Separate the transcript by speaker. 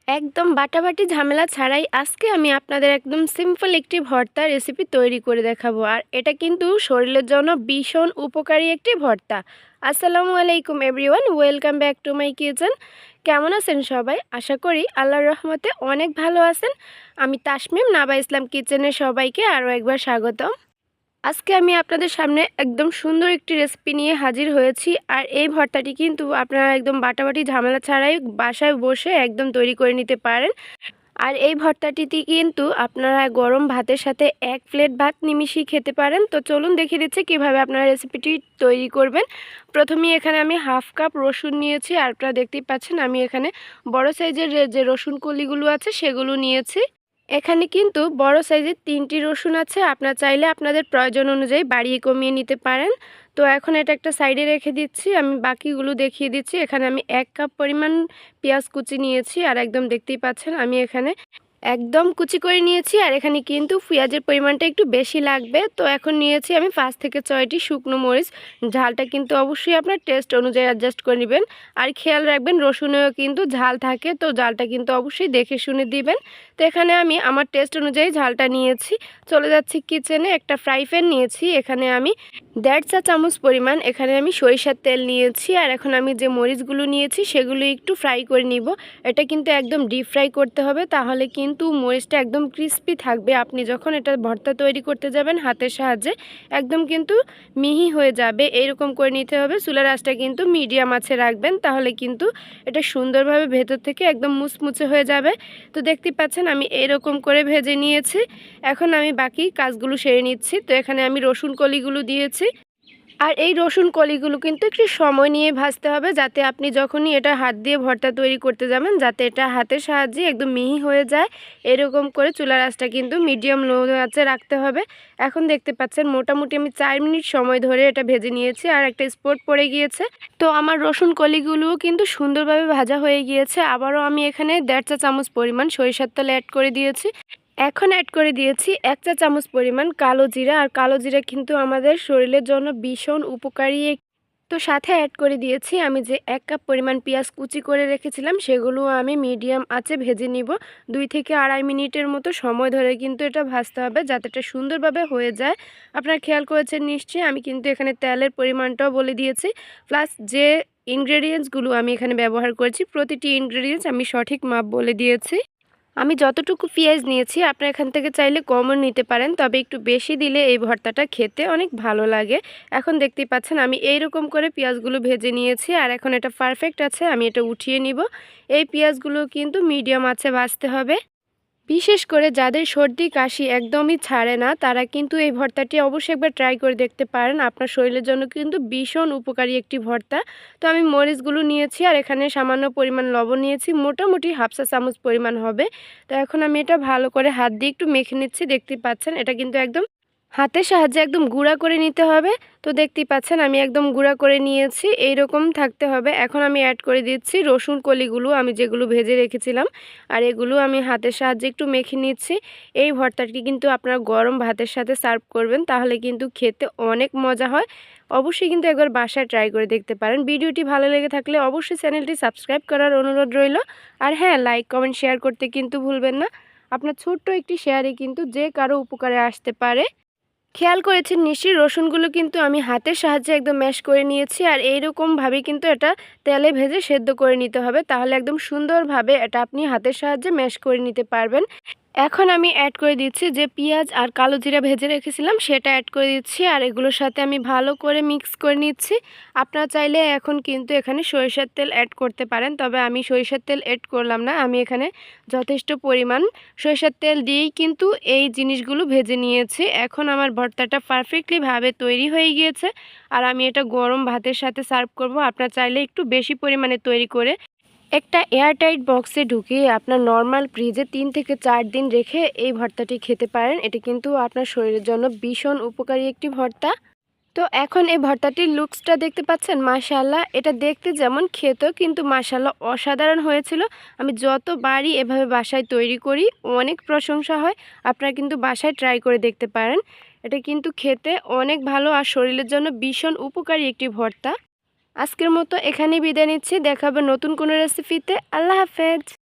Speaker 1: একদম বাটাবাটি ঝামেলা ছাড়াই আজকে আমি আপনাদের একদম সিম্পল একটি ভর্তা রেসিপি তৈরি করে দেখাবো। আর এটা কিন্তু শরীরের জন্য ভীষণ উপকারী একটি ভর্তা। আসসালামু আলাইকুম everyone, welcome back to my kitchen. কেমন আছেন সবাই? আশা করি আল্লাহর রহমতে অনেক ভালো আছেন। আমি তাসমিম নাবা ইসলাম কিচেনে সবাইকে আরও একবার স্বাগতম। আজকে আমি আপনাদের সামনে একদম সুন্দর একটি রেসিপি নিয়ে হাজির হয়েছি। আর এই ভর্তাটি কিন্তু আপনারা একদম বাটাবাটি ঝামেলা ছাড়াই বাসায় বসে একদম তৈরি করে নিতে পারেন। আর এই ভর্তাটিতে কিন্তু আপনারা গরম ভাতের সাথে 1 প্লেট ভাত নিমিশিয়ে খেতে পারেন। তো চলুন দেখিয়ে দিচ্ছি কীভাবে আপনারা রেসিপিটি তৈরি করবেন। প্রথমেই এখানে আমি হাফ কাপ রসুন নিয়েছি। আর আপনারা দেখতেই পাচ্ছেন আমি এখানে বড় সাইজের যে রসুন কলিগুলো আছে সেগুলো নিয়েছি। এখানে কিন্তু বড় সাইজের 3টি রসুন আছে। আপনারা চাইলে আপনাদের প্রয়োজন অনুযায়ী বাড়িয়ে কমিয়ে নিতে পারেন। তো এখন এটা একটা সাইডে রেখে দিচ্ছি। আমি বাকিগুলো দেখিয়ে দিচ্ছি। এখানে আমি 1 কাপ পরিমাণ পেঁয়াজ কুচি নিয়েছি। আর একদম দেখতেই পাচ্ছেন আমি এখানে একদম কুচি করে নিয়েছি। আর এখানে কিন্তু পেঁয়াজের পরিমাণটা একটু বেশি লাগবে। তো এখন নিয়েছি আমি 5 থেকে 6টি শুকনো মরিচ। ঝালটা কিন্তু অবশ্যই আপনার টেস্ট অনুযায়ী অ্যাডজাস্ট করে নেবেন। আর খেয়াল রাখবেন রসুনেও কিন্তু ঝাল থাকে, তো ঝালটা কিন্তু অবশ্যই দেখে শুনে দিবেন। তো এখানে আমি আমার টেস্ট অনুযায়ী ঝালটা নিয়েছি। চলে যাচ্ছি কিচেনে। একটা ফ্রাই প্যান নিয়েছি। এখানে আমি 1.5 চা চামচ পরিমাণ এখানে আমি সরিষার তেল নিয়েছি। আর এখন আমি যে মরিচগুলো নিয়েছি সেগুলো একটু ফ্রাই করে নিব। এটা কিন্তু একদম ডিপ ফ্রাই করতে হবে, তাহলে কিন্তু মরিচটা একদম ক্রিস্পি থাকবে। আপনি যখন এটা ভর্তা তৈরি করতে যাবেন হাতের সাহায্যে একদম কিন্তু মিহি হয়ে যাবে, এইরকম করে নিতে হবে। চুলার আঁচটা কিন্তু মিডিয়াম আঁচে রাখবেন, তাহলে কিন্তু এটা সুন্দরভাবে ভেতর থেকে একদম মুচমুচে হয়ে যাবে। তো দেখতে পাচ্ছেন আমি এইরকম করে ভেজে নিয়েছি। এখন আমি বাকি কাজগুলো সেরে নিচ্ছি। তো এখানে আমি রসুন কলিগুলো দিয়েছি। আর এই রসুন কলিগুলো কিন্তু একটু সময় নিয়ে ভাজতে হবে, যাতে আপনি যখনই এটা হাত দিয়ে ভর্তা তৈরি করতে যাবেন যাতে এটা হাতের সাহায্যে একদম মিহি হয়ে যায়। এরকম করে চুলার আঁচটা কিন্তু মিডিয়াম লো আঁচে রাখতে হবে। এখন দেখতে পাচ্ছেন মোটামুটি আমি 4 মিনিট সময় ধরে এটা ভেজে নিয়েছি। আর একটা স্পট পড়ে গিয়েছে। তো আমার রসুন কলিগুলোও কিন্তু সুন্দরভাবে ভাজা হয়ে গিয়েছে। আবারও আমি এখানে 1.5 চা চামচ পরিমাণ সরিষার তেল অ্যাড করে দিয়েছি। এখন অ্যাড করে দিয়েছি 1 চা চামচ পরিমাণ কালো জিরা। আর কালো জিরা কিন্তু আমাদের শরীরের জন্য ভীষণ উপকারী। তো সাথে অ্যাড করে দিয়েছি আমি যে 1 কাপ পরিমাণ পেঁয়াজ কুচি করে রেখেছিলাম, সেগুলো আমি মিডিয়াম আঁচে ভেজে নিব। 2 থেকে আড়াই মিনিটের মতো সময় ধরে কিন্তু এটা ভাজতে হবে, যাতে এটা সুন্দরভাবে হয়ে যায়। আপনারা খেয়াল করেছেন নিশ্চয়ই, আমি কিন্তু এখানে তেলের পরিমাণটাও বলে দিয়েছি। প্লাস যে ইনগ্রেডিয়েন্টসগুলো আমি এখানে ব্যবহার করেছি প্রতিটি ইনগ্রেডিয়েন্টস আমি সঠিক মাপ বলে দিয়েছি। আমি যতটুকু পেঁয়াজ নিয়েছি আপনারা এখান থেকে চাইলে কমও নিতে পারেন, তবে একটু বেশি দিলে এই ভর্তাটা খেতে অনেক ভালো লাগে। এখন দেখতেই পাচ্ছেন আমি এইরকম করে পেঁয়াজগুলো ভেজে নিয়েছি। আর এখন এটা পারফেক্ট আছে, আমি এটা উঠিয়ে নিব। এই পেঁয়াজগুলো কিন্তু মিডিয়াম আঁচে ভাজতে হবে। বিশেষ করে যাদের সর্দি কাশি একদমই ছাড়ে না তারা কিন্তু এই ভর্তাটি অবশ্যই একবার ট্রাই করে দেখতে পারেন। আপনার শরীরের জন্য কিন্তু ভীষণ উপকারী একটি ভর্তা। তো আমি মরিচগুলো নিয়েছি আর এখানে সামান্য পরিমাণ লবণ নিয়েছি, মোটামুটি হাফ চা চামচ পরিমাণ হবে। তো এখন আমি এটা ভালো করে হাত দিয়ে একটু মেখে নিচ্ছি। দেখতে পাচ্ছেন এটা কিন্তু একদম হাতের সাহায্যে একদম গুঁড়া করে নিতে হবে। তো দেখতেই পাচ্ছেন আমি একদম গুঁড়া করে নিয়েছি, এইরকম থাকতে হবে। এখন আমি অ্যাড করে দিচ্ছি রসুন কলিগুলো আমি যেগুলো ভেজে রেখেছিলাম। আর এগুলো আমি হাতের সাহায্যে একটু মেখে নিচ্ছি। এই ভর্তাটি কিন্তু আপনারা গরম ভাতের সাথে সার্ভ করবেন, তাহলে কিন্তু খেতে অনেক মজা হয়। অবশ্যই কিন্তু একবার বাসায় ট্রাই করে দেখতে পারেন। ভিডিওটি ভালো লেগে থাকলে অবশ্যই চ্যানেলটি সাবস্ক্রাইব করার অনুরোধ রইল। আর হ্যাঁ, লাইক কমেন্ট শেয়ার করতে কিন্তু ভুলবেন না। আপনার ছোট্ট একটি শেয়ারে কিন্তু যে কারো উপকারে আসতে পারে। খেয়াল করেছেন নিশ্চয়ই রসুনগুলো কিন্তু আমি হাতের সাহায্যে একদম ম্যাশ করে নিয়েছি। আর এইরকমভাবে কিন্তু এটা তেলে ভেজে সেদ্ধ করে নিতে হবে, তাহলে একদম সুন্দরভাবে এটা আপনি হাতের সাহায্যে ম্যাশ করে নিতে পারবেন। এখন আমি অ্যাড করে দিচ্ছি যে পেঁয়াজ আর কালো জিরা ভেজে রেখেছিলাম সেটা অ্যাড করে দিচ্ছি। আর এগুলোর সাথে আমি ভালো করে মিক্স করে নিচ্ছি। আপনারা চাইলে এখন কিন্তু এখানে সরিষার তেল অ্যাড করতে পারেন, তবে আমি সরিষার তেল অ্যাড করলাম না। আমি এখানে যথেষ্ট পরিমাণ সরিষার তেল দিয়েই কিন্তু এই জিনিসগুলো ভেজে নিয়েছি। এখন আমার ভর্তাটা পারফেক্টলিভাবে তৈরি হয়ে গিয়েছে। আর আমি এটা গরম ভাতের সাথে সার্ভ করব। আপনারা চাইলে একটু বেশি পরিমাণে তৈরি করে একটা এয়ারটাইট বক্সে ঢুকিয়ে আপনার নর্মাল ফ্রিজে 3 থেকে 4 দিন রেখে এই ভর্তাটি খেতে পারেন। এটা কিন্তু আপনার শরীরের জন্য ভীষণ উপকারী একটি ভর্তা। তো এখন এই ভর্তাটির লুকসটা দেখতে পাচ্ছেন, মাশাআল্লাহ এটা দেখতে যেমন খেতেও কিন্তু মাশাআল্লাহ অসাধারণ হয়েছিল। আমি যতবারই এভাবে বাসায় তৈরি করি অনেক প্রশংসা হয়। আপনারা কিন্তু বাসায় ট্রাই করে দেখতে পারেন। এটা কিন্তু খেতে অনেক ভালো আর শরীরের জন্য ভীষণ উপকারী একটি ভর্তা। আজকের মতো এখানেই বিদায় নিচ্ছি। দেখা হবে নতুন কোনো রেসিপিতে। আল্লাহ হাফেজ।